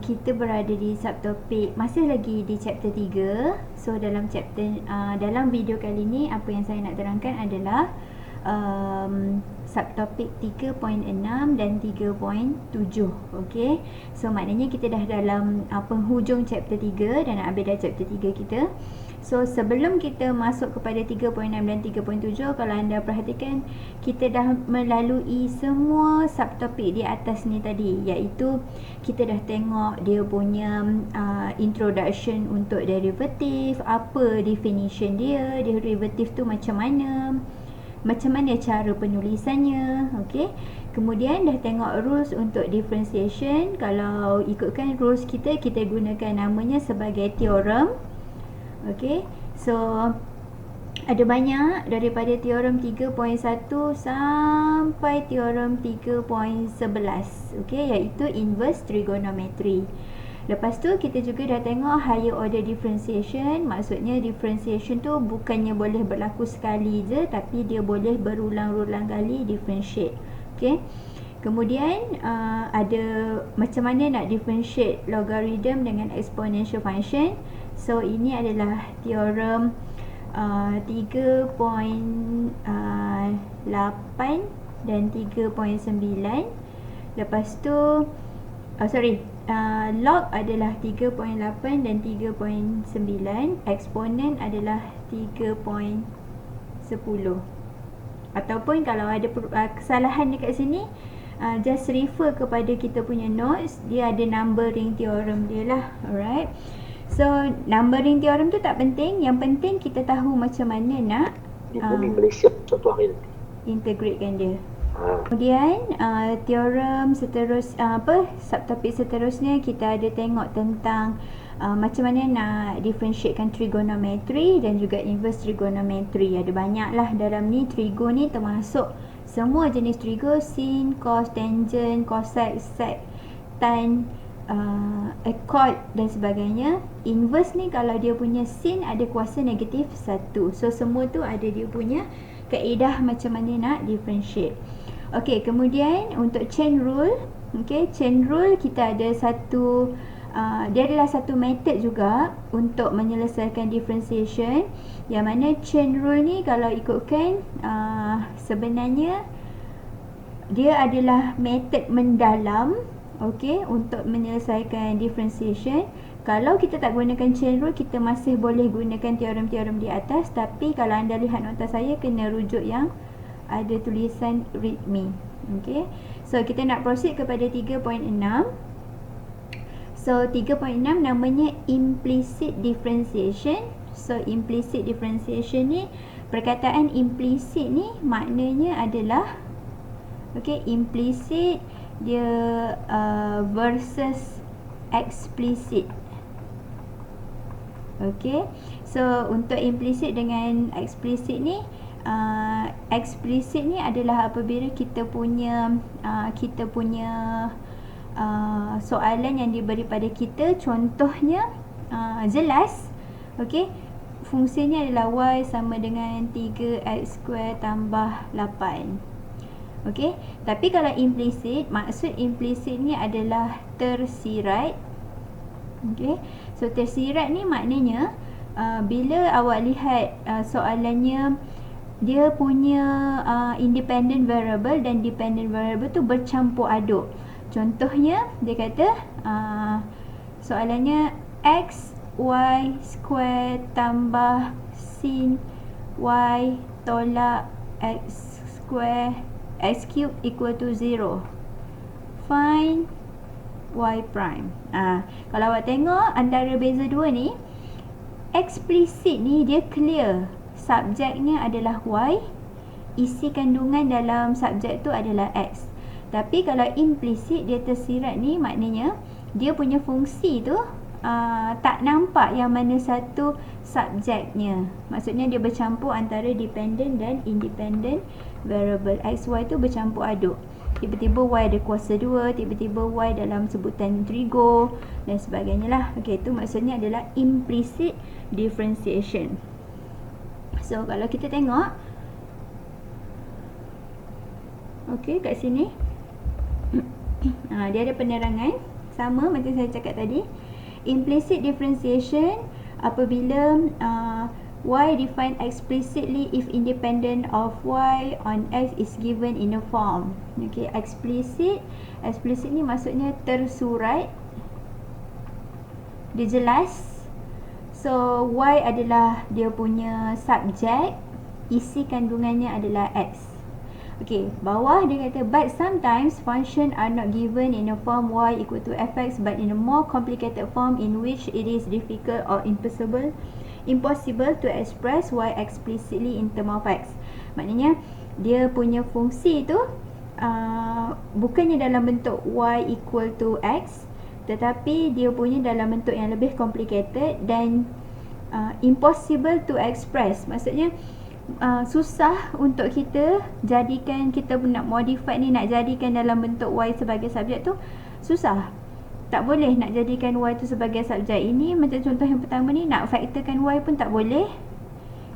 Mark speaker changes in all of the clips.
Speaker 1: kita berada di subtopik, masih lagi di chapter 3. So dalam dalam video kali ni apa yang saya nak terangkan adalah subtopik 3.6 dan 3.7. Okey. So maknanya kita dah dalam penghujung chapter 3 dan nak habis dah chapter 3 kita. So sebelum kita masuk kepada 3.6 dan 3.7, kalau anda perhatikan kita dah melalui semua subtopik di atas ni tadi, iaitu kita dah tengok dia punya introduction untuk derivative, apa definition dia, derivative tu macam mana cara penulisannya. Okey. Kemudian dah tengok rules untuk differentiation. Kalau ikutkan rules kita gunakan namanya sebagai theorem. Okey. So ada banyak daripada teorem 3.1 sampai teorem 3.11. Okey, iaitu inverse trigonometry. Lepas tu kita juga dah tengok higher order differentiation. Maksudnya differentiation tu bukannya boleh berlaku sekali je, tapi dia boleh berulang-ulang kali differentiate. Okey. Kemudian ada macam mana nak differentiate logarithm dengan exponential function. So ini adalah teorem 3.8 dan 3.9. Lepas tu log adalah 3.8 dan 3.9. Eksponen adalah 3.10. Ataupun kalau ada kesalahan dekat sini, just refer kepada kita punya notes. Dia ada numbering theorem dia lah. Alright. So numbering theorem tu tak penting. Yang penting kita tahu macam mana nak
Speaker 2: bumi Malaysia suatu hari nanti
Speaker 1: integratekan dia. Kemudian teorem subtopik seterusnya kita ada tengok tentang macam mana nak differentiatekan trigonometry dan juga inverse trigonometry. Ada banyak lah dalam ni. Trigo ni termasuk semua jenis trigo, sin, cos, tangent, cosec, sec, tan, chord dan sebagainya. Inverse ni kalau dia punya sin ada kuasa negatif 1. So semua tu ada dia punya kaedah macam mana nak differentiate. Okey, kemudian untuk chain rule. Okey, chain rule kita ada satu dia adalah satu method juga untuk menyelesaikan differentiation, yang mana chain rule ni kalau ikutkan sebenarnya dia adalah method mendalam. Okey, untuk menyelesaikan differentiation. Kalau kita tak gunakan chain rule, kita masih boleh gunakan teorem-teorem di atas. Tapi kalau anda lihat nota saya, kena rujuk yang ada tulisan readme. Okey. So kita nak proceed kepada 3.6. So 3.6 namanya implicit differentiation. So implicit differentiation ni, perkataan implicit ni maknanya adalah implicit dia versus explicit. Okey. So untuk implicit dengan explicit ni, explicit ni adalah apabila kita punya soalan yang diberi pada kita, contohnya jelas. Okey. Fungsinya adalah y sama dengan 3x² tambah 8. Okey, tapi kalau implicit, maksud implicit ni adalah tersirat. Okey, so tersirat ni maknanya bila awak lihat soalannya, dia punya independent variable dan dependent variable tu bercampur aduk. Contohnya dia kata soalannya x y square tambah sin y tolak x square x cube equal to 0. Find y prime. Kalau awak tengok antara beza dua ni, explicit ni dia clear. Subjeknya adalah y, isi kandungan dalam subjek tu adalah x. Tapi kalau implicit, dia tersirat ni, maknanya dia punya fungsi tu tak nampak yang mana satu subjeknya. Maksudnya dia bercampur antara dependent dan independent variable. X, Y tu bercampur aduk. Tiba-tiba Y ada kuasa 2, tiba-tiba Y dalam sebutan trigo dan sebagainya lah. Okey, itu maksudnya adalah implicit differentiation. So kalau kita tengok, okey, kat sini dia ada penerangan. Sama macam saya cakap tadi. Implicit differentiation apabila y defined explicitly if independent of y on x is given in a form. Okay, explicit ni maksudnya tersurat, dia jelas. So y adalah dia punya subjek, isi kandungannya adalah x. Okay, bawah dia kata but sometimes function are not given in a form y equal to fx but in a more complicated form in which it is difficult or impossible to express y explicitly in term of x. Maknanya dia punya fungsi tu bukannya dalam bentuk y equal to x, tetapi dia punya dalam bentuk yang lebih complicated dan impossible to express. Maksudnya susah untuk kita jadikan, kita nak modify ni, nak jadikan dalam bentuk y sebagai subjek tu susah. Tak boleh nak jadikan y tu sebagai subjek. Ini macam contoh yang pertama ni, nak faktorkan y pun tak boleh.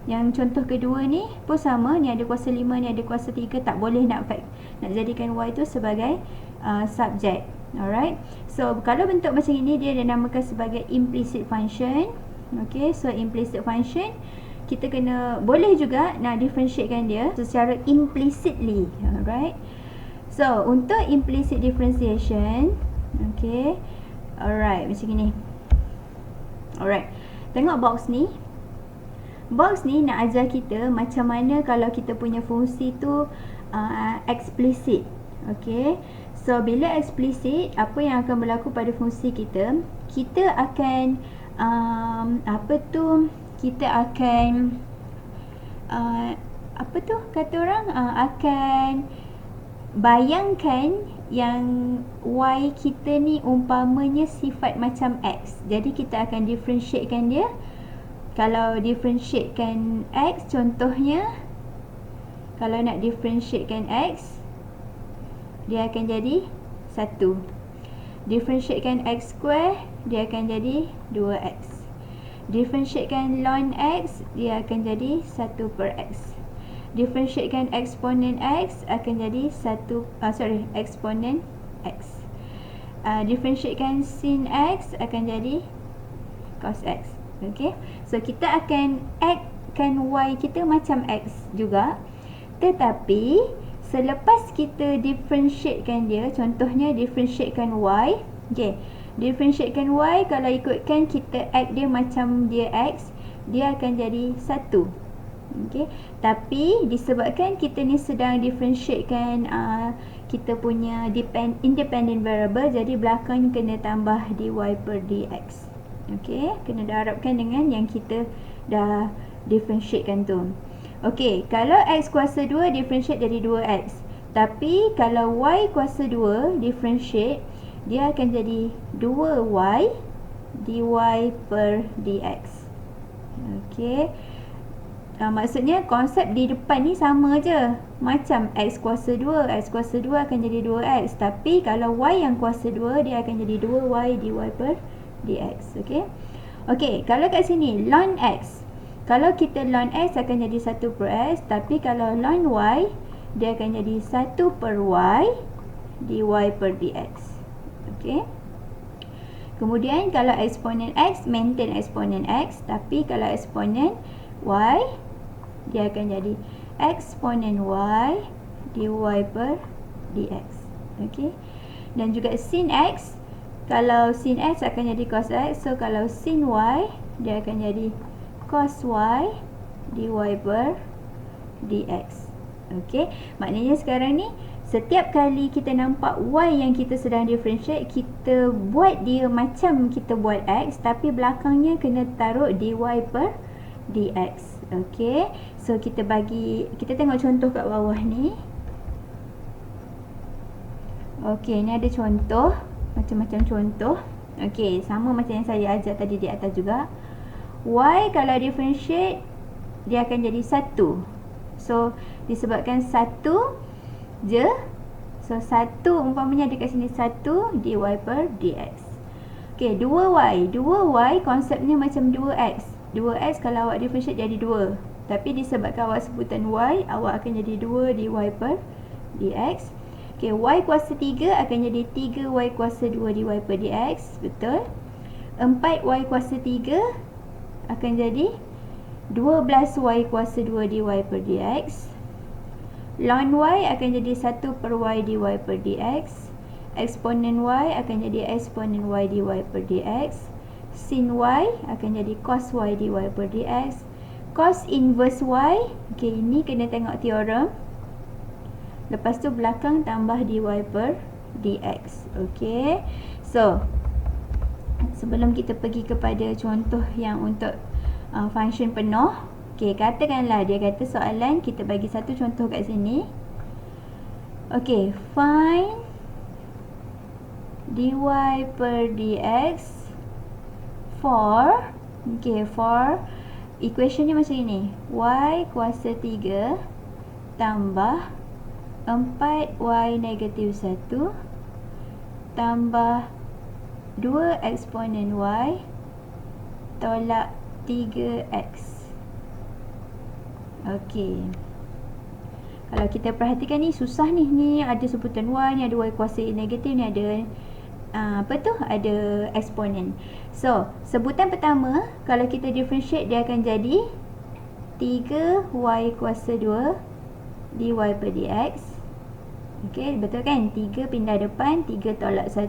Speaker 1: Yang contoh kedua ni pun sama, ni ada kuasa 5, ni ada kuasa 3, tak boleh nak jadikan y tu sebagai subjek. Alright. So kalau bentuk macam ini dia dinamakan sebagai implicit function. Okay, so implicit function kita kena boleh juga nak differentiatekan dia secara implicitly. Alright. So untuk implicit differentiation, okay, alright, macam ni. Alright, tengok box ni. Box ni nak ajar kita macam mana kalau kita punya fungsi tu explicit. Okay, so bila explicit, apa yang akan berlaku pada fungsi kita, kita akan kita akan kata orang akan bayangkan yang y kita ni umpamanya sifat macam x. Jadi kita akan differentiatekan dia. Kalau differentiatekan x, contohnya kalau nak differentiatekan x, dia akan jadi 1. Differentiatekan x square, dia akan jadi 2x. Differentiatekan ln x, dia akan jadi 1 per x. Differentiatekan eksponen x akan jadi eksponen x. Differentiatekan sin x akan jadi cos x. Okay, so kita akan actkan y kita macam x juga, tetapi selepas kita differentiatekan dia, contohnya differentiatekan y, okay, differentiatekan y, kalau ikutkan kita act dia macam dia x, dia akan jadi 1. Okay, tapi disebabkan kita ni sedang differentiatekan kita punya independent variable, jadi belakang kena tambah dy per dx. Okay, kena darabkan dengan yang kita dah differentiatekan tu. Okay, kalau x kuasa 2 differentiate jadi 2x, tapi kalau y kuasa 2 differentiate, dia akan jadi 2y dy per dx. Okay, maksudnya konsep di depan ni sama je, macam x kuasa 2, x kuasa 2 akan jadi 2x, tapi kalau y yang kuasa 2, dia akan jadi 2y dy per dx. Okay, okay, kalau kat sini ln x, kalau kita ln x akan jadi 1 per x, tapi kalau ln y, dia akan jadi 1 per y dy per dx. Okay, kemudian kalau eksponen x, maintain eksponen x, tapi kalau eksponen y, dia akan jadi eksponen y dy per dx. Okay, dan juga sin x, kalau sin x akan jadi cos x, so kalau sin y, dia akan jadi cos y dy per dx. Okay, maknanya sekarang ni setiap kali kita nampak y yang kita sedang differentiate, kita buat dia macam kita buat x, tapi belakangnya kena taruh dy per dx. Okay, so kita tengok contoh kat bawah ni. Okay, ni ada contoh, macam-macam contoh. Okay, sama macam yang saya ajar tadi di atas juga. Y kalau differentiate, dia akan jadi 1. So disebabkan 1 je, so 1 umpamanya dekat sini 1 dy per dx. Okay, 2y konsepnya macam 2x. 2x kalau awak differentiate jadi 2, tapi disebabkan awak sebutan y, awak akan jadi 2 dy per dx. Okey, y kuasa 3 akan jadi 3y kuasa 2 dy per dx. Betul. 4y kuasa 3 akan jadi 12y kuasa 2 dy per dx. Ln y akan jadi 1 per y dy per dx. Eksponen y akan jadi eksponen y dy per dx. Sin y akan jadi cos y dy per dx. Cos inverse y, okey, ini kena tengok teorem. Lepas tu belakang tambah dy per dx. Okey. So, sebelum kita pergi kepada contoh yang untuk function penuh, okey, katakanlah dia kata soalan kita bagi satu contoh kat sini. Okey, find dy per dx for, okey, for equation ni macam ini. Y kuasa 3 tambah 4y negatif 1 tambah 2 eksponen y tolak 3x. Okey. Kalau kita perhatikan ni susah ni. Ni ada sebutan y, ni ada y kuasa negatif, ni ada ada eksponen. So, sebutan pertama kalau kita differentiate dia akan jadi 3y kuasa 2 dy per dx. Okey, betul kan? 3 pindah depan, 3 tolak 1.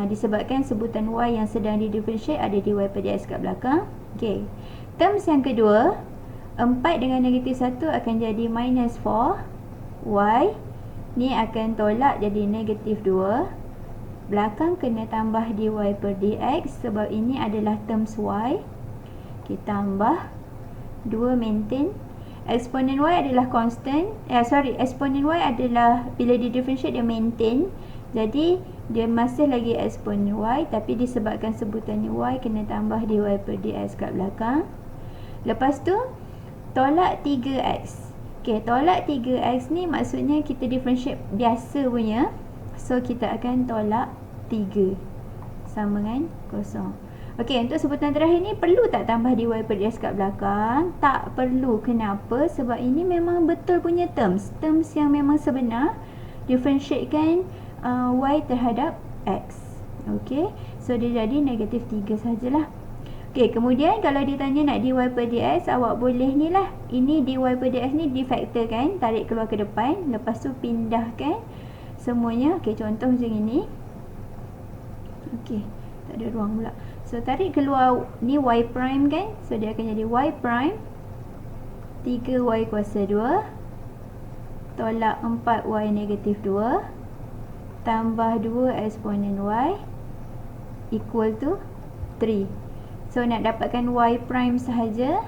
Speaker 1: Disebabkan sebutan y yang sedang di differentiate ada dy per dx kat belakang. Okey. Terms yang kedua, 4 dengan negatif 1 akan jadi minus 4y. Ni akan tolak jadi negatif 2. Belakang kena tambah dy per dx sebab ini adalah terms y. Kita tambah 2 maintain. Eksponen y adalah constant. Eksponen y adalah bila di differentiate dia maintain. Jadi dia masih lagi eksponen y, tapi disebabkan sebutan y kena tambah dy per dx kat belakang. Lepas tu tolak 3x. Okey, tolak 3x ni maksudnya kita differentiate biasa punya. So kita akan tolak 3 sama dengan kosong. Okey, untuk sebutan terakhir ni perlu tak tambah dy per dx kat belakang? Tak perlu. Kenapa? Sebab ini memang betul punya terms. Terms yang memang sebenar. Differentiatekan y terhadap x. Okey, so dia jadi negatif 3 sajalah. Okey, kemudian kalau ditanya nak dy per dx, awak boleh ni lah. Ini dy per dx ni difaktorkan, tarik keluar ke depan, lepas tu pindahkan semuanya. Okey, contoh macam ini. Okey, tak ada ruang pula. So tarik keluar ni y prime kan. So dia akan jadi y prime 3y kuasa 2 tolak 4y negatif 2 tambah 2 eksponen y equal to 3. So nak dapatkan y prime sahaja.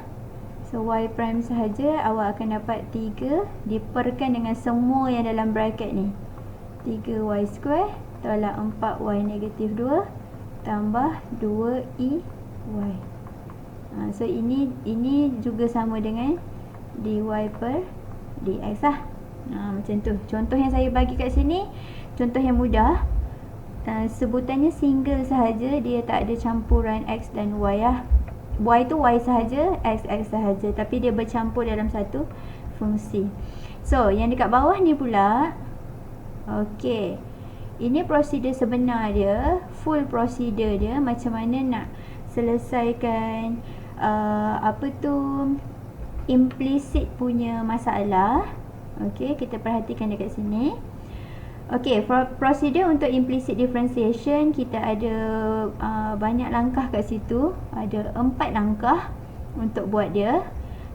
Speaker 1: So y prime sahaja awak akan dapat 3 diperkan dengan semua yang dalam bracket ni. 3y square tolak 4y negatif 2 tambah 2y. So ini juga sama dengan dy per dx lah. Macam tu. Contoh yang saya bagi kat sini, contoh yang mudah. Sebutannya single sahaja, dia tak ada campuran x dan y lah. Y tu y sahaja, x sahaja, tapi dia bercampur dalam satu fungsi. So yang dekat bawah ni pula, okey, ini prosedur sebenar dia, full prosedur dia, macam mana nak selesaikan implicit punya masalah. Okey, kita perhatikan dekat sini. Okey, prosedur untuk implicit differentiation kita ada banyak langkah kat situ. Ada 4 langkah untuk buat dia.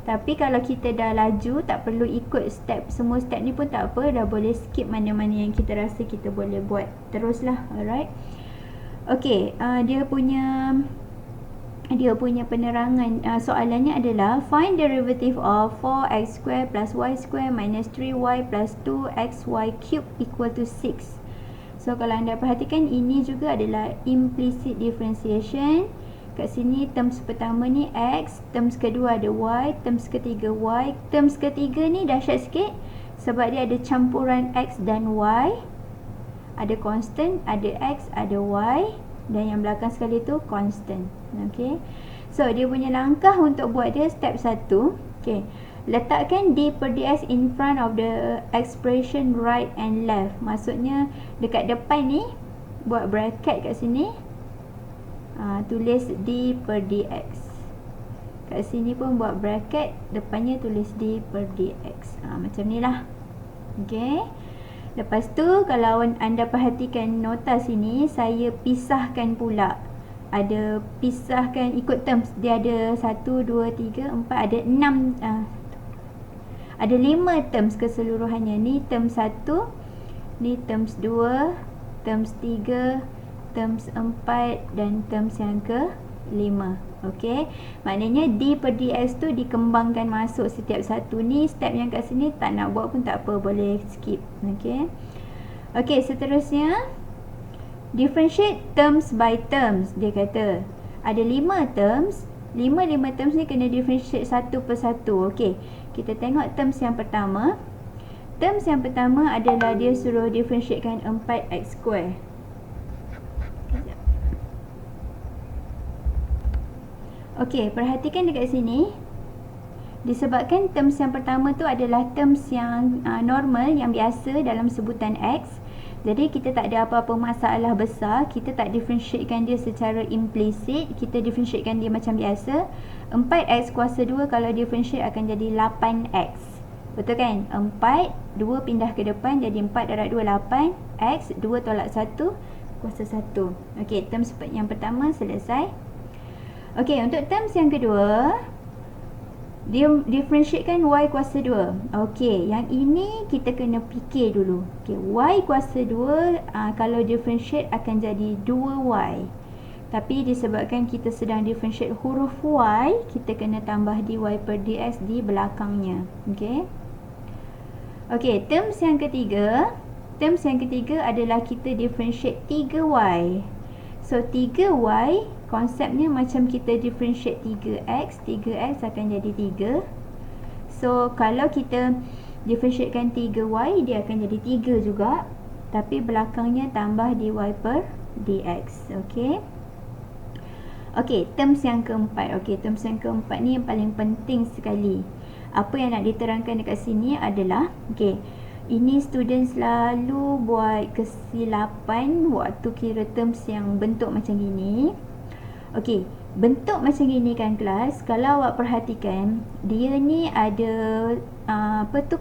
Speaker 1: Tapi kalau kita dah laju, tak perlu ikut semua step ni pun tak apa. Dah boleh skip mana-mana yang kita rasa kita boleh buat teruslah. Alright. Okey, dia punya penerangan soalannya adalah find derivative of 4x square plus y square minus 3y plus 2xy cube equal to 6. So kalau anda perhatikan, ini juga adalah implicit differentiation. Kat sini terms pertama ni x, terms kedua ada y, terms ketiga y. Terms ketiga ni dahsyat sikit sebab dia ada campuran x dan y. Ada constant, ada x, ada y, dan yang belakang sekali tu constant. Okey. So dia punya langkah untuk buat dia step 1. Okey. letakkan d per dx in front of the expression right and left. Maksudnya dekat depan ni buat bracket kat sini, tulis d per dx. Kat sini pun buat bracket, depannya tulis d per dx. Macam ni lah. Okay. Lepas tu kalau anda perhatikan nota sini, saya pisahkan pula. Ada pisahkan ikut terms. Dia ada 1, 2, 3, 4, ada 6, ada 5 terms keseluruhannya. Ni term 1, ni terms 2, terms 3, terms 4 dan terms yang ke 5. Okey, maknanya d per dx tu dikembangkan masuk setiap satu. Ni step yang kat sini tak nak buat pun tak apa, boleh skip. Okey. Okey, seterusnya differentiate terms by terms. Dia kata ada 5 terms. 5 terms ni kena differentiate satu persatu. Okey, kita tengok terms yang pertama. Terms yang pertama adalah dia suruh differentiatekan 4x square. Okey, perhatikan dekat sini. Disebabkan terms yang pertama tu adalah terms yang normal, yang biasa dalam sebutan x. Jadi kita tak ada apa-apa masalah besar. Kita tak differentiatekan dia secara implisit. Kita differentiatekan dia macam biasa. 4x kuasa 2 kalau differentiate akan jadi 8x. Betul kan? 4, 2 pindah ke depan jadi 4 darab 2, 8. X, 2 tolak 1, kuasa 1. Okey, terms yang pertama selesai. Okey, untuk terms yang kedua, dia differentiatekan y kuasa 2. Okey, yang ini kita kena fikir dulu. Okey, y kuasa 2 kalau differentiate akan jadi 2y. Tapi disebabkan kita sedang differentiate huruf y, kita kena tambah dy per dx di belakangnya. Okey. Okey, terms yang ketiga. Terms yang ketiga adalah kita differentiate 3y. So 3y konsepnya macam kita differentiate 3x. 3x akan jadi 3. So kalau kita differentiatekan 3y, dia akan jadi 3 juga. Tapi belakangnya tambah dy per dx. Okey. Okey, terms yang keempat. Okey, terms yang keempat ni yang paling penting sekali. Apa yang nak diterangkan dekat sini adalah, okey, ini student selalu buat kesilapan waktu kira terms yang bentuk macam gini. Okey, bentuk macam gini kan kelas, kalau awak perhatikan, dia ni ada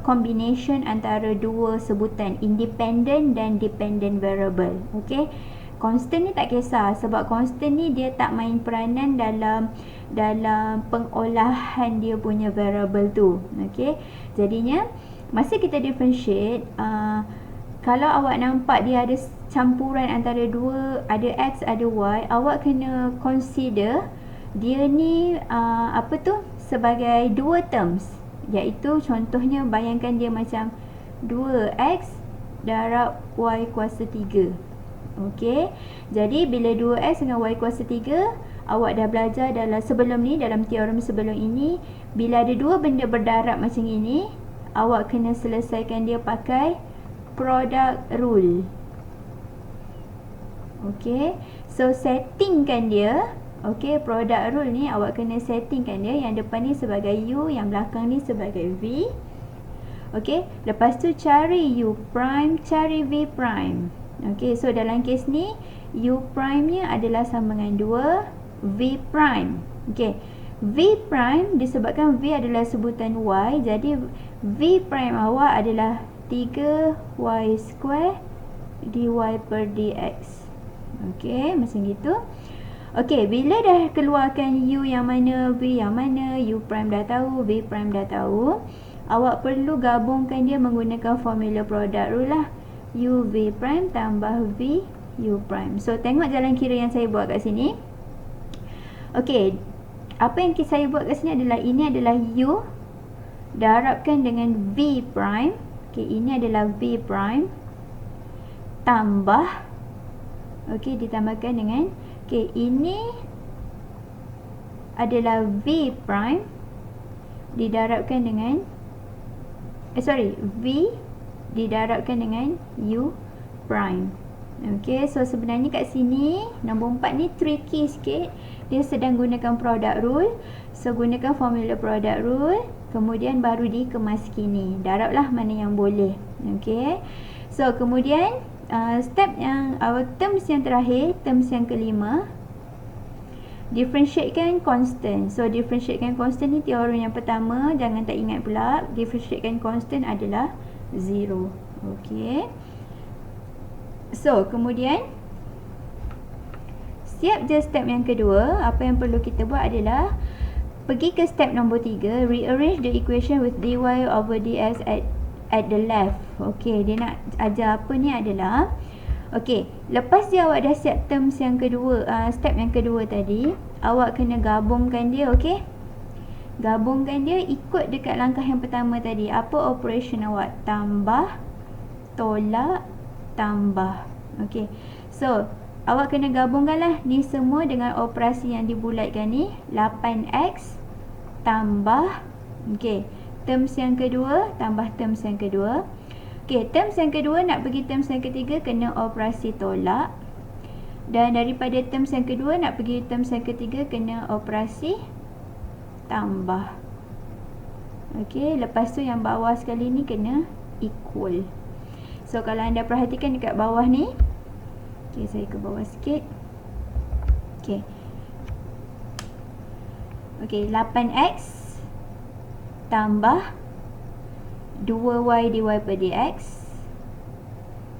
Speaker 1: combination antara dua sebutan, independent dan dependent variable. Okey, constant ni tak kisah, sebab constant ni dia tak main peranan dalam pengolahan dia punya variable tu. Okey, jadinya masa kita differentiate, kalau awak nampak dia ada campuran antara dua, ada x ada y, awak kena consider dia ni sebagai dua terms, iaitu contohnya bayangkan dia macam 2x darab y kuasa 3. Okey, jadi bila 2x dengan y kuasa 3, awak dah belajar sebelum ni, dalam teorem sebelum ini, bila ada dua benda berdarab macam ini, awak kena selesaikan dia pakai product rule. Okey, so settingkan dia. Okey, product rule ni awak kena settingkan dia, yang depan ni sebagai u, yang belakang ni sebagai v. Okey, lepas tu cari u prime, cari v prime. Okey, so dalam kes ni u prime nya adalah sama dengan 2 v prime. Okey, v prime disebabkan v adalah sebutan y, jadi v prime awak adalah 3y square dy per dx. Okey, macam gitu. Okey, bila dah keluarkan u yang mana, v yang mana, u prime dah tahu, v prime dah tahu, awak perlu gabungkan dia menggunakan formula product rule lah. U v prime tambah v u prime. So tengok jalan kira yang saya buat kat sini. Okey, apa yang saya buat kat sini adalah, ini adalah u darabkan dengan v prime. Okey, ini adalah v prime tambah, okey, ditambahkan dengan, okey, ini adalah v prime didarabkan dengan v didarabkan dengan u prime. Okey, so sebenarnya kat sini nombor 4 ni tricky sikit. dia sedang gunakan product rule. So gunakan formula product rule, kemudian baru dikemaskini. Darablah mana yang boleh. Okey. So kemudian step yang terms yang terakhir, terms yang kelima, differentiatekan constant. So differentiatekan constant ni teorem yang pertama, jangan tak ingat pula. Differentiatekan constant adalah 0. Okey. So kemudian siap je step yang kedua. Apa yang perlu kita buat adalah pergi ke step nombor 3, rearrange the equation with dy over dx at the left. Okey, dia nak ajar apa ni adalah, okey, lepas dia awak dah siap terms yang kedua, step yang kedua tadi, awak kena gabungkan dia. Okey, gabungkan dia ikut dekat langkah yang pertama tadi. Apa operation awak? Tambah, tolak, tambah. Okey, so awak kena gabungkanlah ni semua dengan operasi yang dibulatkan ni. 8x tambah, okey, terms yang kedua tambah terms yang kedua. Okey, terms yang kedua nak pergi terms yang ketiga kena operasi tolak. Dan daripada terms yang kedua nak pergi terms yang ketiga kena operasi tambah. Okey, lepas tu yang bawah sekali ni kena equal. So kalau anda perhatikan dekat bawah ni, okey, saya ke bawah sikit. Okey. Okey, 8x tambah 2y dy per dx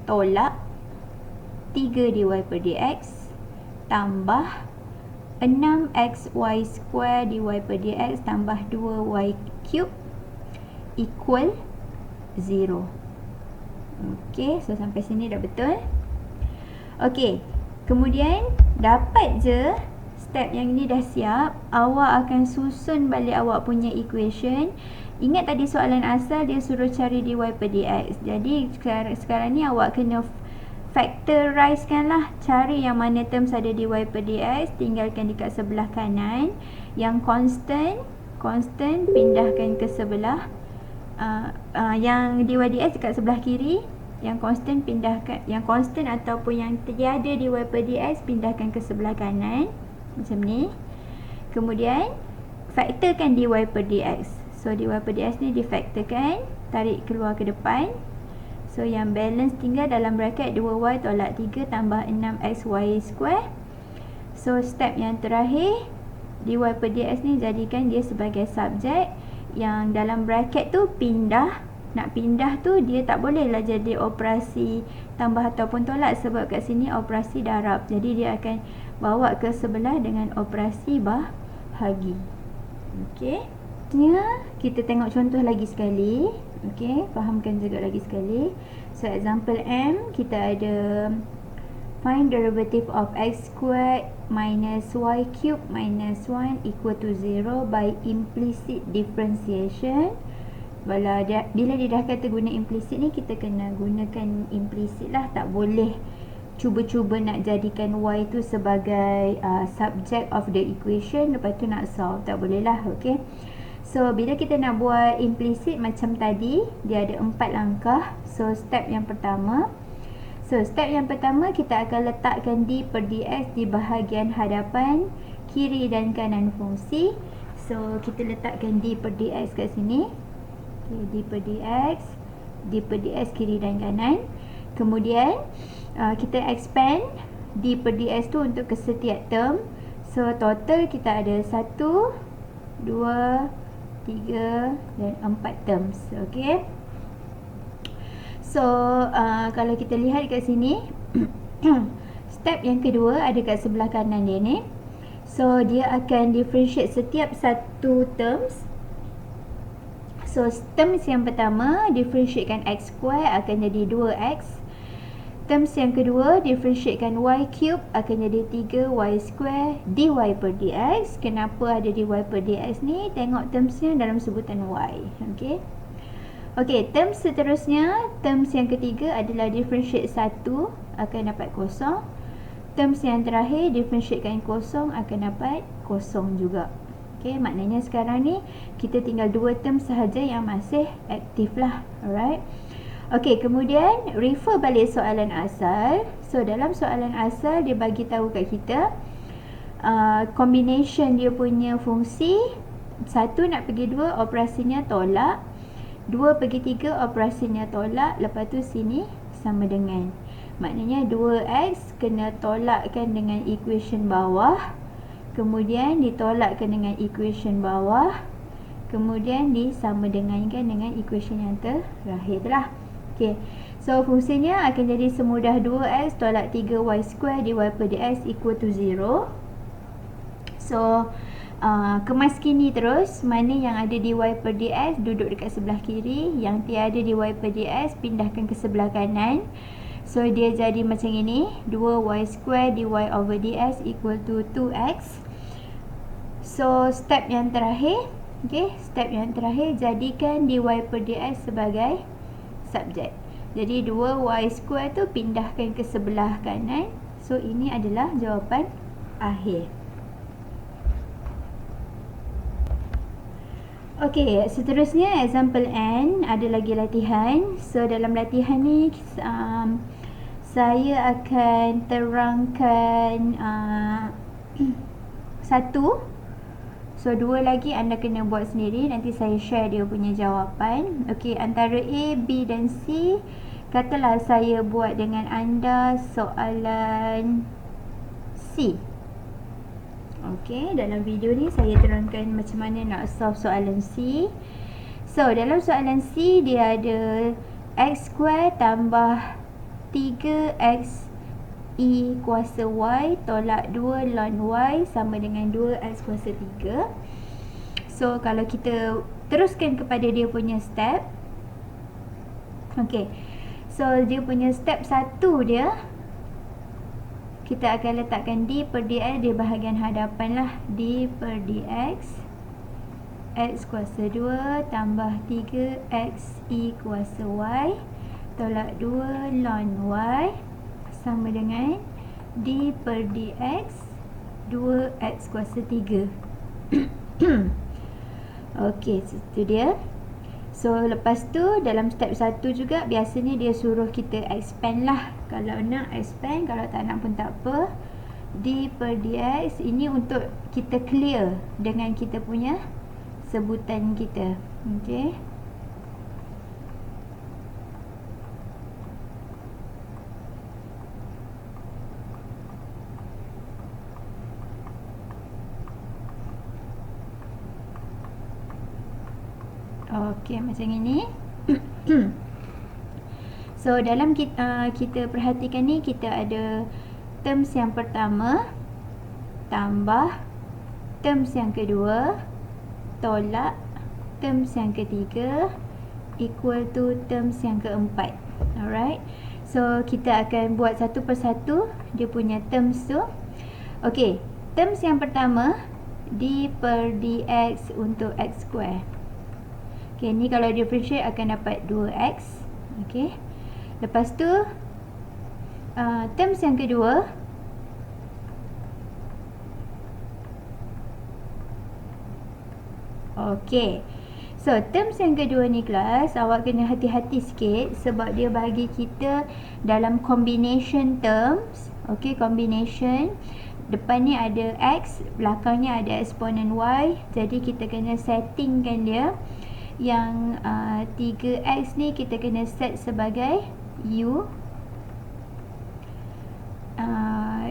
Speaker 1: tolak 3 dy per dx tambah 6xy square dy per dx tambah 2y cube equal 0. Okey, so sampai sini dah betul. Okey, kemudian dapat je step yang ni dah siap, awak akan susun balik awak punya equation. Ingat tadi soalan asal dia suruh cari dy per dx. Jadi sekarang ni awak kena factorizekan lah, cari yang mana terms ada dy per dx, tinggalkan dekat sebelah kanan. Yang constant pindahkan ke sebelah yang dy dx dekat sebelah kiri. Yang constant pindahkan, yang constant ataupun yang tiada dy per dx pindahkan ke sebelah kanan macam ni. Kemudian faktorkan dy per dx. So dy per dx ni difaktorkan, tarik keluar ke depan. So yang balance tinggal dalam bracket 2y tolak 3 tambah 6xy square. So step yang terakhir, dy per dx ni jadikan dia sebagai subjek. Yang dalam bracket tu pindah. Nak pindah tu dia tak boleh lah jadi operasi tambah ataupun tolak, sebab kat sini operasi darab. Jadi dia akan bawa ke sebelah dengan operasi bahagi. Okey. Kita tengok contoh lagi sekali. Okey, fahamkan juga lagi sekali. So example M, kita ada find derivative of x squared minus y cube minus 1 equal to 0 by implicit differentiation. Bila dia dah kata guna implicit ni, kita kena gunakan implicit lah. Tak boleh cuba-cuba nak jadikan y tu sebagai subject of the equation, lepas tu nak solve. Tak boleh lah. Okay. So bila kita nak buat implicit macam tadi, dia ada 4 langkah. So step yang pertama, kita akan letakkan d per dx di bahagian hadapan kiri dan kanan fungsi. So kita letakkan d per dx kat sini. Okay, d per dx kiri dan kanan. Kemudian kita expand d per dx tu untuk ke setiap term. So total kita ada 1, 2, 3 dan 4 terms. Okay. So kalau kita lihat kat sini step yang kedua ada kat sebelah kanan dia ni. So dia akan differentiate setiap satu terms. So terms yang pertama, differentiatekan x square akan jadi 2x. Terms yang kedua, differentiatekan y cube akan jadi 3y square dy per dx. Kenapa ada dy per dx ni? Tengok termsnya dalam sebutan y. Okay. Okay, terms seterusnya, terms yang ketiga adalah differentiate 1 akan dapat kosong. Terms yang terakhir, differentiatekan kosong akan dapat kosong juga. Okay, maknanya sekarang ni kita tinggal 2 term sahaja yang masih aktif lah. Alright. Okay, kemudian refer balik soalan asal. So dalam soalan asal dia bagi tahu kat kita combination dia punya fungsi. 1 nak pergi 2 operasinya tolak, 2 pergi 3 operasinya tolak. Lepas tu sini sama dengan, maknanya 2x kena tolakkan dengan equation bawah, kemudian ditolakkan dengan equation bawah, kemudian disama dengankan dengan equation yang terakhir lah. Okay, so fungsinya akan jadi semudah 2x tolak 3y² dy per dx equal to 0. So kemas kini terus, mana yang ada dy per dx duduk dekat sebelah kiri, yang tiada dy per dx pindahkan ke sebelah kanan. So dia jadi macam ini, 2y² dy over dx equal to 2x. So step yang terakhir, okay, step yang terakhir, jadikan dy per dx sebagai subjek. Jadi 2y² tu pindahkan ke sebelah kanan. So ini adalah jawapan akhir. Okey, seterusnya example N, ada lagi latihan. So dalam latihan ni saya akan terangkan satu. So 2 lagi anda kena buat sendiri, nanti saya share dia punya jawapan. Okey, antara A, B dan C, katalah saya buat dengan anda soalan C. Okey, dalam video ni saya terangkan macam mana nak solve soalan C. So, dalam soalan C dia ada x² tambah 3x E kuasa Y tolak 2 ln Y sama dengan 2x kuasa 3. So, kalau kita teruskan kepada dia punya step. Okey, so dia punya step 1 dia, kita akan letakkan d per dx di bahagian hadapan lah. D per dx x kuasa 2 tambah 3x E kuasa Y tolak 2 ln Y sama dengan d per dx 2x kuasa 3. Okey, itu dia. So lepas tu dalam step 1 juga biasanya dia suruh kita expand lah. Kalau nak expand, kalau tak nak pun tak apa. D per dx ini untuk kita clear dengan kita punya sebutan kita. Okey. Okey, macam ini. So dalam kita perhatikan ni, kita ada terms yang pertama tambah terms yang kedua tolak terms yang ketiga equal to terms yang keempat. Alright, so kita akan buat satu persatu dia punya terms tu. Okey, terms yang pertama d per dx untuk x². Okay, ni kalau differentiate akan dapat 2x. Okay, lepas tu terms yang kedua, okay, so terms yang kedua ni kelas, awak kena hati-hati sikit sebab dia bagi kita dalam combination terms. Okay, combination, depan ni ada x, belakangnya ada eksponen y. Jadi kita kena settingkan dia. Yang 3x ni kita kena set sebagai u,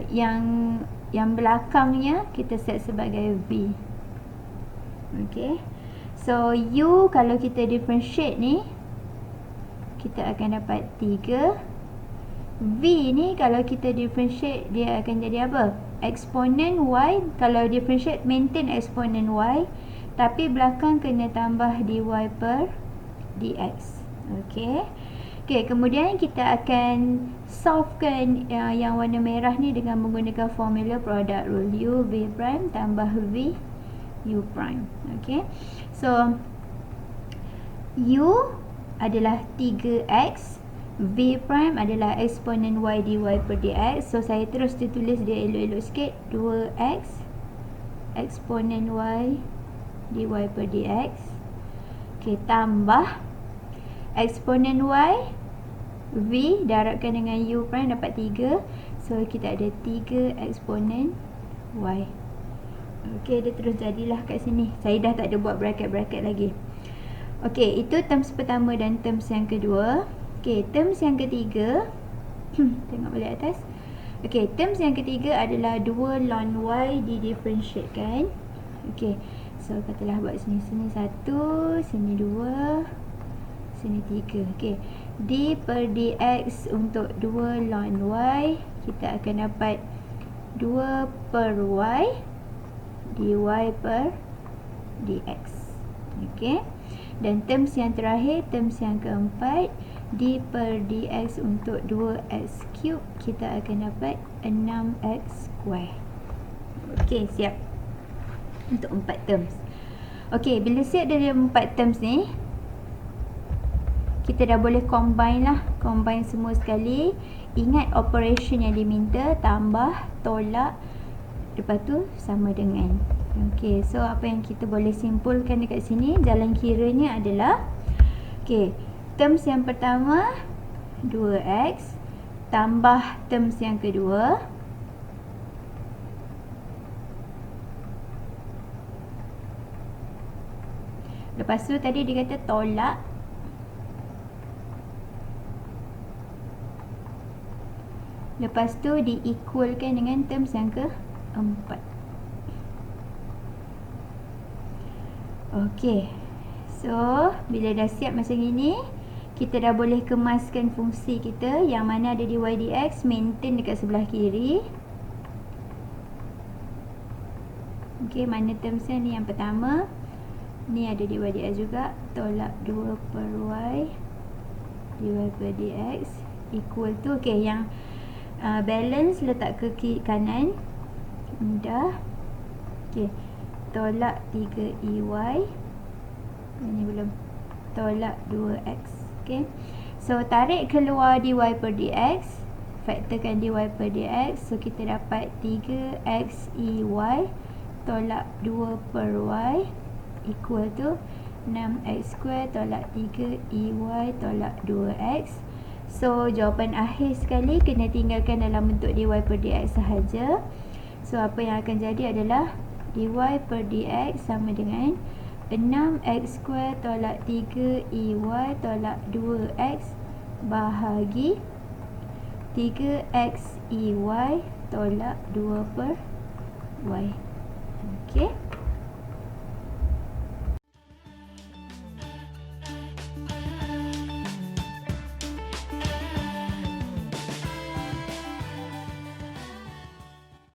Speaker 1: yang belakangnya kita set sebagai v. Okay, so u kalau kita differentiate ni kita akan dapat 3. V ni kalau kita differentiate dia akan jadi apa? Eksponen y. Kalau differentiate maintain eksponen y, tapi belakang kena tambah dy per dx. Okey. Okey, kemudian kita akan solvekan yang warna merah ni dengan menggunakan formula product rule. U v prime tambah v u prime. Okey. So u adalah 3x, v prime adalah eksponen y dy per dx. So saya terus tulis dia elok-elok sikit, 2x eksponen y dy per dx. Okey, tambah eksponen y, v darabkan dengan u prime dapat 3. So kita ada 3 eksponen y. Okey, dia terus jadilah kat sini. Saya dah tak ada buat bracket-bracket lagi. Okey, itu terms pertama dan terms yang kedua. Okey, terms yang ketiga. Tengok balik atas. Okey, terms yang ketiga adalah 2 ln y didifferentiatekan. Okey, so katalah buat sini 1, sini 2, sini 3. Okey, d per dx untuk 2 ln y, kita akan dapat 2 per y dy per dx. Okey, dan terms yang terakhir, terms yang keempat, d per dx untuk 2x cube, kita akan dapat 6x square. Okey, siap untuk 4 terms. Okey, bila siap dari 4 terms ni, kita dah boleh combine lah. Combine semua sekali. Ingat operation yang diminta, tambah, tolak, lepas tu sama dengan. Okey, so apa yang kita boleh simpulkan dekat sini, jalan kiranya adalah, okey, terms yang pertama 2x tambah terms yang kedua, lepas tu tadi dia kata tolak, lepas tu di-equalkan dengan terms yang keempat. Okey, so bila dah siap macam ini, kita dah boleh kemaskan fungsi kita yang mana ada dy dx, maintain dekat sebelah kiri. Okey, mana termsnya ni yang pertama, ni ada dy dx juga, tolak 2 per y dy per dx equal to, okey, yang balance letak ke kiri kanan, dah. Okey, tolak 3ey, ini belum, tolak 2x. Okey, so tarik keluar dy per dx, faktorkan dy per dx, so kita dapat 3xey tolak 2 per y equal to 6x square tolak 3ey tolak 2x. So jawapan akhir sekali kena tinggalkan dalam bentuk dy per dx sahaja. So apa yang akan jadi adalah dy per dx sama dengan 6x square tolak 3ey tolak 2x bahagi 3xey tolak 2 per y. Okey.